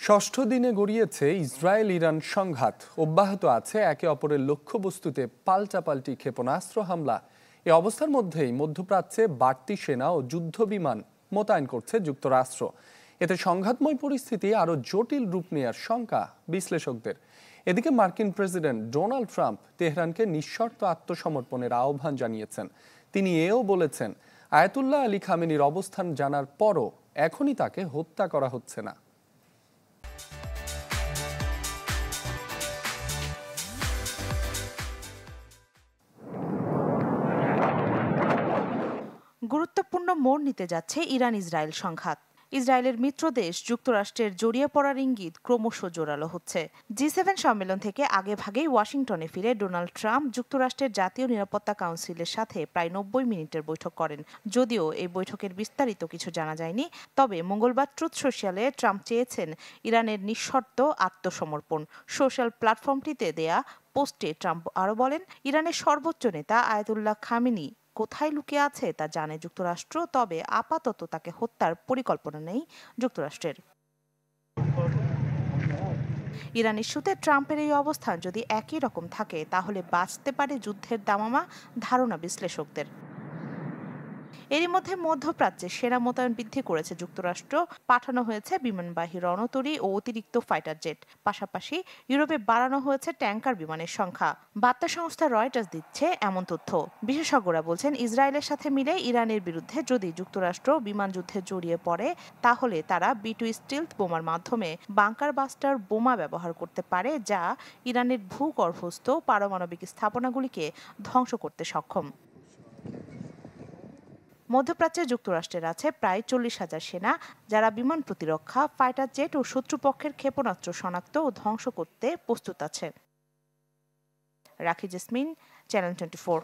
ষষ্ঠ দিনে গড়িয়েছে Israel Iran সংঘাত। অব্যাহত আছে একে অপরের লক্ষ্যবস্তুতে পাল্টাপাল্টি ক্ষেপণাস্ত্র হামলা। এ অবস্থার মধ্যেই মধ্যপ্রাচ্যে বাড়তি সেনা ও যুদ্ধ বিমান মোতায়েন করছে যুক্তরাষ্ট্র। এতে সংঘাতময় পরিস্থিতি আরও জটিল রূপ নেওয়ার শঙ্কা বিশ্লেষকদের। এদিকে মার্কিন প্রেসিডেন্ট ডোনাল্ড ট্রাম্প তেহরানকে নিঃশর্ত আত্মসমর্পণের আহ্বান জানিয়েছেন। তিনি এও বলেছেন, আয়াতুল্লাহ আলী খামেনির অবস্থান জানার পরও এখনই তাকে হত্যা করা হচ্ছে না। গুরুত্বপূর্ণ মোড় নিতে যাচ্ছে ইরান ইসরায়েল সংঘাত। ইসরায়েলের মিত্র দেশ যুক্তরাষ্ট্রের জড়িয়ে পড়ার ইঙ্গিত ক্রমশ জোরালো হচ্ছে। জি7 সম্মেলন থেকে আগে ভাগেই ওয়াশিংটনে ফিরে ডোনাল্ড ট্রাম্প যুক্তরাষ্ট্রের জাতীয় নিরাপত্তা কাউন্সিলের সাথে প্রায় 90 মিনিটের বৈঠক করেন। যদিও এই বৈঠকের বিস্তারিত কিছু জানা যায়নি, তবে মঙ্গলবার ট্রুথ সোশ্যালে ট্রাম্প চেয়েছেন ইরানের নিঃশর্ত আত্মসমর্পণ। সোশ্যাল প্ল্যাটফর্মটিতে দেয়া পোস্টে ট্রাম্প আরও বলেন, ইরানের সর্বোচ্চ নেতা আয়াতুল্লাহ খামেনি কোথায় লুকিয়ে আছে তা জানে যুক্তরাষ্ট্র, তবে আপাতত তাকে হত্যার পরিকল্পনা নেই যুক্তরাষ্ট্রের। ইরান ইস্যুতে ট্রাম্পের এই অবস্থান যদি একই রকম থাকে তাহলে বাঁচতে পারে যুদ্ধের দামামা, ধারণা বিশ্লেষকদের। এরই মধ্যে মধ্যপ্রাচ্যে সেনা মোতায়েন বৃদ্ধি করেছে যুক্তরাষ্ট্র। পাঠানো হয়েছে বিমানবাহী রণতরী ও অতিরিক্ত ফাইটার জেট। পাশাপাশি ইউরোপে বাড়ানো হয়েছে ট্যাঙ্কার বিমানের সংখ্যা। বার্তা সংস্থা রয়টার্স দিচ্ছে এমন তথ্য। বিশেষজ্ঞরা বলছেন, ইসরায়েলের সাথে মিলে ইরানের বিরুদ্ধে যদি যুক্তরাষ্ট্র বিমান যুদ্ধে জড়িয়ে পড়ে তাহলে তারা B2 স্টিলথ বোমার মাধ্যমে বাংকার বাস্টার বোমা ব্যবহার করতে পারে, যা ইরানের ভূগর্ভস্থ পারমাণবিক স্থাপনাগুলিকে ধ্বংস করতে সক্ষম। মধ্যপ্রাচ্যে যুক্তরাষ্ট্রের আছে প্রায় 40,000 সেনা, যারা বিমান প্রতিরক্ষা, ফাইটার জেট ও শত্রুপক্ষের ক্ষেপণাস্ত্র শনাক্ত ও ধ্বংস করতে প্রস্তুত আছে। রাখি জেসমিন, চ্যানেল 24।